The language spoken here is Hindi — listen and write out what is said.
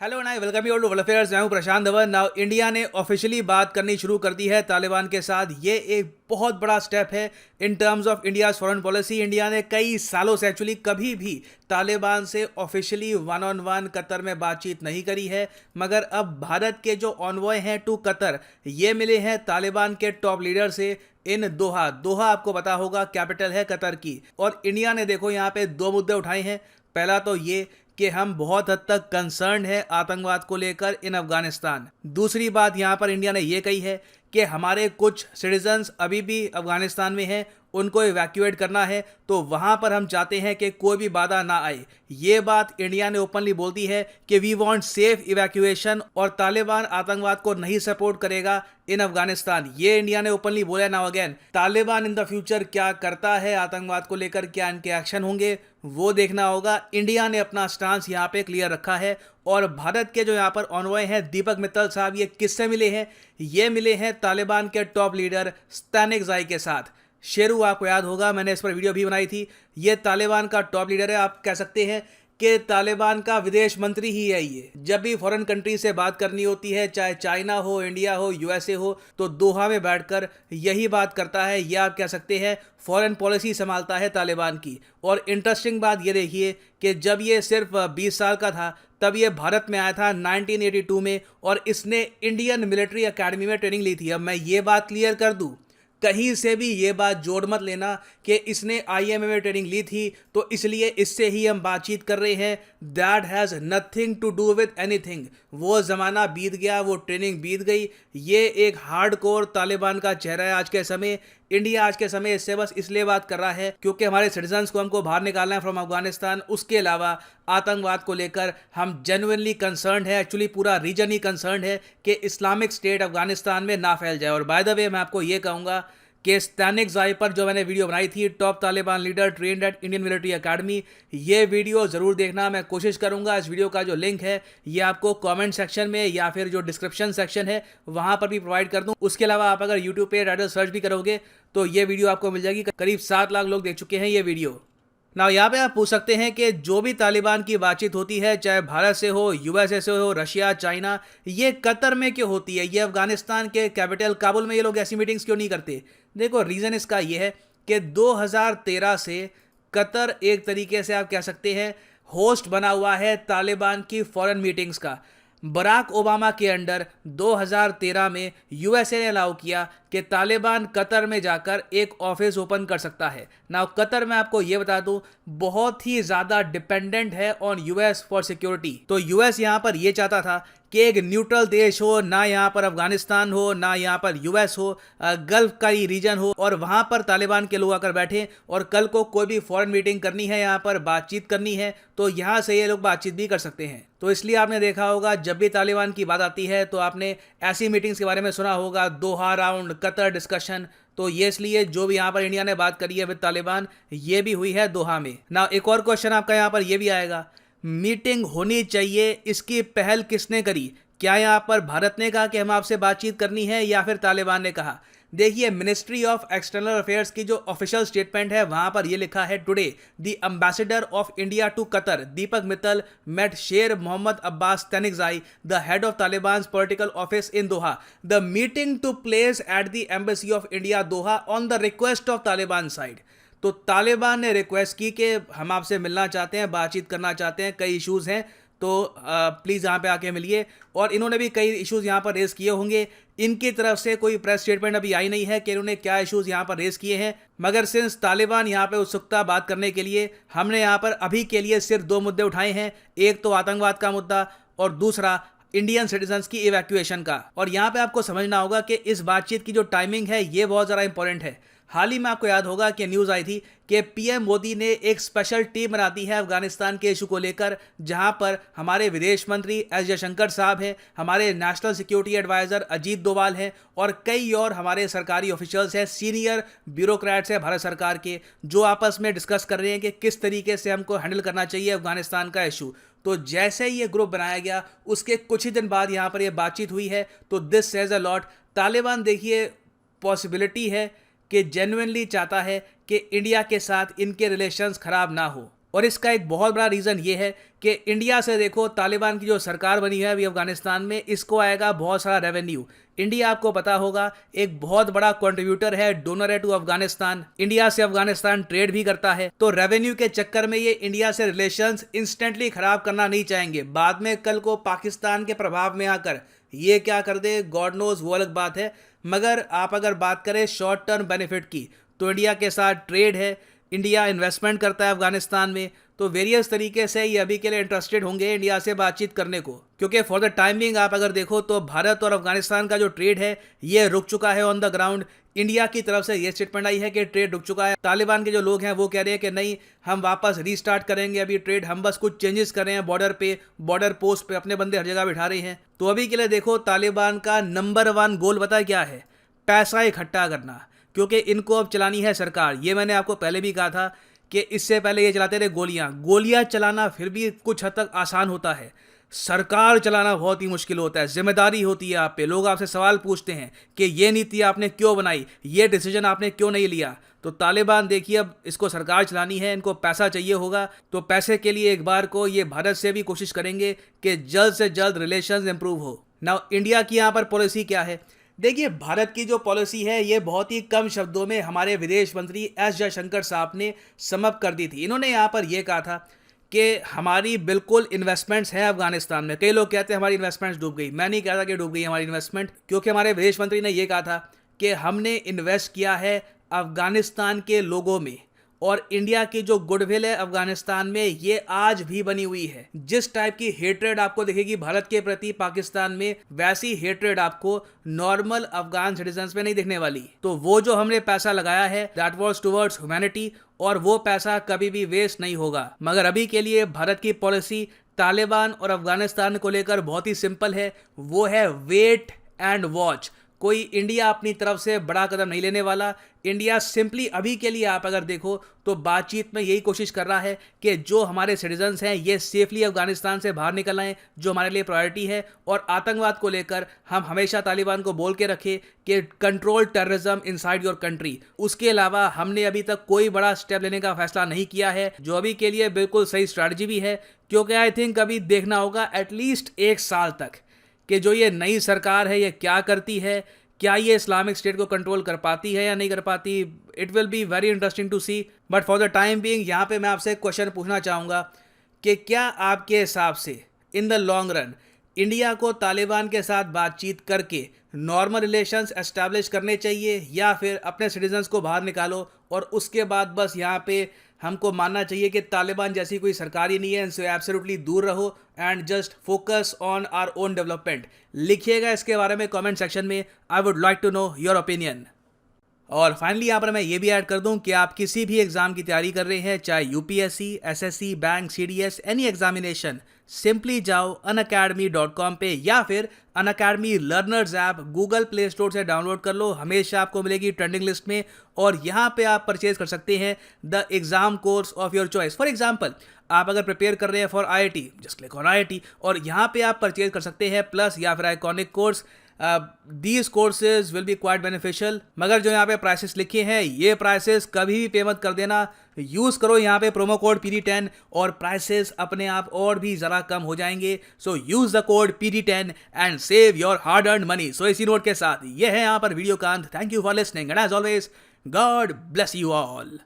हेलो नाइ welcome you to world affairs. मैं हूं प्रशांत धवन। नाउ इंडिया ने ऑफिशियली बात करनी शुरू कर दी है तालिबान के साथ। ये एक बहुत बड़ा स्टेप है in terms of India's foreign policy. India ने कई सालों से एक्चुअली कभी भी तालिबान से officially one on one Qatar में बातचीत नहीं करी है, मगर अब भारत के जो ऑनवॉय हैं टू कतर ये मिले हैं तालिबान के टॉप लीडर से इन दोहा। दोहा आपको पता होगा कैपिटल है कतर की। और इंडिया ने देखो यहाँ पे दो मुद्दे उठाए हैं। पहला तो ये कि हम बहुत हद तक कंसर्न है आतंकवाद को लेकर इन अफगानिस्तान। दूसरी बात यहां पर इंडिया ने यह कही है कि हमारे कुछ सिटीजन्स अभी भी अफगानिस्तान में हैं, उनको इवैक्यूएट करना है, तो वहां पर हम चाहते हैं कि कोई भी बाधा ना आए। ये बात इंडिया ने ओपनली बोलती है कि वी वांट सेफ इवैक्यूएशन और तालिबान आतंकवाद को नहीं सपोर्ट करेगा इन अफगानिस्तान। ये इंडिया ने ओपनली बोला। Now again Taliban in the future क्या करता है आतंकवाद को लेकर, क्या इनके एक्शन होंगे वो देखना होगा। इंडिया ने अपना स्टांस यहाँ पे क्लियर रखा है। और भारत के जो यहाँ पर ऑनवॉय हैं दीपक मित्तल साहब, ये किससे मिले हैं? ये मिले हैं तालिबान के टॉप लीडर स्टैनिकज़ाई के साथ। शेरू आपको याद होगा, मैंने इस पर वीडियो भी बनाई थी। ये तालिबान का टॉप लीडर है, आप कह सकते हैं कि तालिबान का विदेश मंत्री ही है। ये जब भी फॉरेन कंट्री से बात करनी होती है, चाहे चाइना हो, इंडिया हो, यूएसए हो, तो दोहा में बैठकर यही बात करता है। यह आप कह सकते हैं फॉरेन पॉलिसी संभालता है तालिबान की। और इंटरेस्टिंग बात ये देखिए कि जब ये सिर्फ 20 साल का था तब ये भारत में आया था 1982 में, और इसने इंडियन मिलिट्री एकेडमी में ट्रेनिंग ली थी। अब मैं ये बात क्लियर कर दूं, कहीं से भी ये बात जोड़ मत लेना कि इसने आईएमए में ट्रेनिंग ली थी तो इसलिए इससे ही हम बातचीत कर रहे हैं। That has nothing to do with anything. वो ज़माना बीत गया, वो ट्रेनिंग बीत गई। ये एक हार्डकोर तालिबान का चेहरा है आज के समय। इंडिया आज के समय इससे बस इसलिए बात कर रहा है क्योंकि हमारे सिटीजन्स को हमको बाहर निकालना है फ्रॉम अफगानिस्तान। उसके अलावा आतंकवाद को लेकर हम जेन्युइनली कंसर्न है, एक्चुअली पूरा रीजन ही कंसर्न है कि इस्लामिक स्टेट अफगानिस्तान में ना फैल जाए। और बाय द वे मैं आपको ये कहूँगा कि स्टैनिकज़ाई पर जो मैंने वीडियो बनाई थी, top Taliban leader trained at Indian military academy, ये वीडियो ज़रूर देखना। मैं कोशिश करूंगा इस वीडियो का जो लिंक है ये आपको कमेंट सेक्शन में या फिर जो डिस्क्रिप्शन सेक्शन है वहां पर भी प्रोवाइड कर दूं। उसके अलावा आप अगर यूट्यूब पे टाइटल सर्च भी करोगे तो ये वीडियो आपको मिल जाएगी। करीब 7 लाख लोग देख चुके हैं ये वीडियो। ना यहाँ पे आप पूछ सकते हैं कि जो भी तालिबान की बातचीत होती है, चाहे भारत से हो, यूएसए से हो, रशिया, चाइना, ये कतर में क्यों होती है? ये अफगानिस्तान के कैपिटल काबुल में ये लोग ऐसी मीटिंग्स क्यों नहीं करते? देखो रीज़न इसका ये है कि 2013 से कतर एक तरीके से आप कह सकते हैं होस्ट बना हुआ है तालिबान की फॉरेन मीटिंग्स का। बराक ओबामा के अंडर 2013 में यूएसए ने अलाउ किया कि तालिबान कतर में जाकर एक ऑफिस ओपन कर सकता है। नाउ कतर में आपको यह बता दूं बहुत ही ज़्यादा डिपेंडेंट है ऑन यूएस फॉर सिक्योरिटी। तो यूएस यहाँ पर यह चाहता था कि एक न्यूट्रल देश हो, ना यहाँ पर अफगानिस्तान हो, ना यहाँ पर यूएस हो, गल्फ का ही रीजन हो, और वहाँ पर तालिबान के लोग आकर बैठें और कल को कोई भी फॉरेन मीटिंग करनी है, यहाँ पर बातचीत करनी है, तो यहाँ से ये लोग बातचीत भी कर सकते हैं। तो इसलिए आपने देखा होगा जब भी तालिबान की बात आती है तो आपने ऐसी मीटिंग्स के बारे में सुना होगा, दोहा राउंड, कतर डिस्कशन। तो ये इसलिए जो भी यहाँ पर इंडिया ने बात करी है विद तालिबान ये भी हुई है दोहा में। ना एक और क्वेश्चन आपका यहाँ पर ये भी आएगा, मीटिंग होनी चाहिए, इसकी पहल किसने करी? क्या यहाँ पर भारत ने कहा कि हम आपसे बातचीत करनी है या फिर तालिबान ने कहा? देखिए मिनिस्ट्री ऑफ एक्सटर्नल अफेयर्स की जो ऑफिशियल स्टेटमेंट है वहां पर यह लिखा है, today the ambassador of India to Qatar Deepak Mittal met Sher Mohammad Abbas Stanikzai the head of Taliban political office in Doha. The meeting to place at the embassy of India Doha on the request of Taliban side. तो तालिबान ने रिक्वेस्ट की कि हम आपसे मिलना चाहते हैं, बातचीत करना चाहते हैं, कई इश्यूज़ हैं, तो प्लीज़ यहाँ पे आके मिलिए। और इन्होंने भी कई इश्यूज़ यहाँ पर रेज़ किए होंगे। इनकी तरफ से कोई प्रेस स्टेटमेंट अभी आई नहीं है कि इन्होंने क्या इश्यूज़ यहाँ पर रेज़ किए हैं, मगर सिंस तालिबान यहाँ पे उत्सुकता बात करने के लिए, हमने यहाँ पर अभी के लिए सिर्फ 2 मुद्दे उठाए हैं। एक तो आतंकवाद का मुद्दा और दूसरा इंडियन सिटीजन्स की इवैक्यूएशन का। और यहाँ पे आपको समझना होगा कि इस बातचीत की जो टाइमिंग है ये बहुत ज़्यादा इंपॉर्टेंट है। हाल ही में आपको याद होगा कि न्यूज़ आई थी कि पीएम मोदी ने एक स्पेशल टीम बना दी है अफगानिस्तान के इशू को लेकर, जहां पर हमारे विदेश मंत्री एस जयशंकर साहब हैं, हमारे national security adviser Ajit Doval हैं और कई और हमारे सरकारी ऑफिशियल्स हैं, सीनियर ब्यूरोक्रेट्स हैं भारत सरकार के, जो आपस में डिस्कस कर रहे हैं कि किस तरीके से हमको हैंडल करना चाहिए अफगानिस्तान का इशू। तो जैसे ही ये ग्रुप बनाया गया उसके कुछ ही दिन बाद यहाँ पर ये बातचीत हुई है। तो this says a lot. Taliban देखिए पॉसिबिलिटी है कि जेन्युइनली चाहता है कि इंडिया के साथ इनके रिलेशंस खराब ना हो। और इसका एक बहुत बड़ा रीज़न ये है कि इंडिया से देखो तालिबान की जो सरकार बनी है अभी अफगानिस्तान में, इसको आएगा बहुत सारा रेवेन्यू। इंडिया आपको पता होगा एक बहुत बड़ा कंट्रीब्यूटर है, डोनर है टू अफगानिस्तान। इंडिया से अफगानिस्तान ट्रेड भी करता है, तो रेवेन्यू के चक्कर में ये इंडिया से रिलेशंस इंस्टेंटली खराब करना नहीं चाहेंगे। बाद में कल को पाकिस्तान के प्रभाव में आकर ये क्या कर दे, गॉड नोज, वो अलग बात है। मगर आप अगर बात करें शॉर्ट टर्म बेनिफिट की, तो इंडिया के साथ ट्रेड है, इंडिया इन्वेस्टमेंट करता है अफगानिस्तान में, तो वेरियस तरीके से ये अभी के लिए इंटरेस्टेड होंगे इंडिया से बातचीत करने को। क्योंकि फॉर द टाइमिंग आप अगर देखो तो भारत और अफगानिस्तान का जो ट्रेड है ये रुक चुका है ऑन द ग्राउंड। इंडिया की तरफ से ये स्टेटमेंट आई है कि ट्रेड रुक चुका है। तालिबान के जो लोग हैं वो कह रहे हैं कि नहीं, हम वापस रीस्टार्ट करेंगे अभी ट्रेड, हम बस कुछ चेंजेस कर रहे हैं बॉर्डर पे, बॉर्डर पोस्ट पे अपने बंदे हर जगह बिठा रहे हैं। तो अभी के लिए देखो तालिबान का नंबर 1 गोल पता क्या है? पैसा इकट्ठा करना, क्योंकि इनको अब चलानी है सरकार। ये मैंने आपको पहले भी कहा था कि इससे पहले ये चलाते थे गोलियां चलाना फिर भी कुछ हद तक आसान होता है, सरकार चलाना बहुत ही मुश्किल होता है। जिम्मेदारी होती है आप पे, लोग आपसे सवाल पूछते हैं कि ये नीति आपने क्यों बनाई, ये डिसीजन आपने क्यों नहीं लिया। तो तालिबान देखिए अब इसको सरकार चलानी है, इनको पैसा चाहिए होगा, तो पैसे के लिए एक बार को ये भारत से भी कोशिश करेंगे कि जल्द से जल्द रिलेशंस इंप्रूव हो। नाउ इंडिया की यहाँ पर पॉलिसी क्या है? देखिए भारत की जो पॉलिसी है ये बहुत ही कम शब्दों में हमारे विदेश मंत्री एस जयशंकर साहब ने समअप कर दी थी। इन्होंने यहाँ पर यह कहा था कि हमारी बिल्कुल इन्वेस्टमेंट्स हैं अफगानिस्तान में। कई लोग कहते हैं हमारी इन्वेस्टमेंट्स डूब गई, मैं नहीं कहता कि डूब गई हमारी इन्वेस्टमेंट, क्योंकि हमारे विदेश मंत्री ने यह कहा था कि हमने इन्वेस्ट किया है अफगानिस्तान के लोगों में, और इंडिया की जो गुडविल है अफगानिस्तान में ये आज भी बनी हुई है। जिस टाइप की हेट्रेड आपको दिखेगी भारत के प्रति पाकिस्तान में, वैसी हेट्रेड आपको नॉर्मल अफगान सिटीजन्स में नहीं दिखने वाली। तो वो जो हमने पैसा लगाया है दैट वाज टुवर्ड्स ह्यूमैनिटी, और वो पैसा कभी भी वेस्ट नहीं होगा। मगर अभी के लिए भारत की पॉलिसी तालिबान और अफगानिस्तान को लेकर बहुत ही सिंपल है, वो है वेट एंड वॉच। कोई इंडिया अपनी तरफ से बड़ा कदम नहीं लेने वाला। इंडिया सिंपली अभी के लिए आप अगर देखो तो बातचीत में यही कोशिश कर रहा है कि जो हमारे सिटीजन्स हैं ये सेफली अफगानिस्तान से बाहर निकल आएँ, जो हमारे लिए प्रायोरिटी है। और आतंकवाद को लेकर हम हमेशा तालिबान को बोल के रखें कि control terrorism inside your country. उसके अलावा हमने अभी तक कोई बड़ा स्टेप लेने का फैसला नहीं किया है, जो अभी के लिए बिल्कुल सही स्ट्रैटेजी भी है। क्योंकि आई थिंक अभी देखना होगा एटलीस्ट 1 साल तक कि जो ये नई सरकार है ये क्या करती है, क्या ये इस्लामिक स्टेट को कंट्रोल कर पाती है या नहीं कर पाती। It will be very interesting to see. But for the time being यहाँ पे मैं आपसे एक क्वेश्चन पूछना चाहूँगा कि क्या आपके हिसाब से in the long run India को तालिबान के साथ बातचीत करके नॉर्मल रिलेशंस एस्टैब्लिश करने चाहिए, या फिर अपने सिटीजन्स को बाहर निकालो और उसके बाद बस यहाँ पे हमको मानना चाहिए कि तालिबान जैसी कोई सरकार ही नहीं है, इनसे एब्सोल्युटली दूर रहो and just focus on our own development? लिखिएगा इसके बारे में कमेंट सेक्शन में। I would like to know your opinion. और फाइनली यहाँ पर मैं ये भी ऐड कर दूं कि आप किसी भी एग्जाम की तैयारी कर रहे हैं, चाहे UPSC, SSC, bank, CDS, any examination, simply जाओ unacademy.com पे, या फिर Unacademy learners app Google play store से डाउनलोड कर लो। हमेशा आपको मिलेगी ट्रेंडिंग लिस्ट में, और यहाँ पे आप परचेज कर सकते हैं the exam course of your choice. For example आप अगर प्रिपेयर कर रहे हैं for IIT, just click on IIT और यहाँ पे आप परचेज कर सकते हैं प्लस या फिर iconic course. These courses will be quite beneficial. मगर जो यहाँ पे प्राइसेस लिखे हैं ये प्राइसेस कभी भी पे मत कर देना, यूज़ करो यहाँ पे प्रोमो कोड PD10 और प्राइसेस अपने आप और भी ज़रा कम हो जाएंगे। So use the code PD10 and save your hard earn money. So इसी नोट के साथ ये है यहाँ पर वीडियो का अंत। Thank you for listening and as always God bless you all.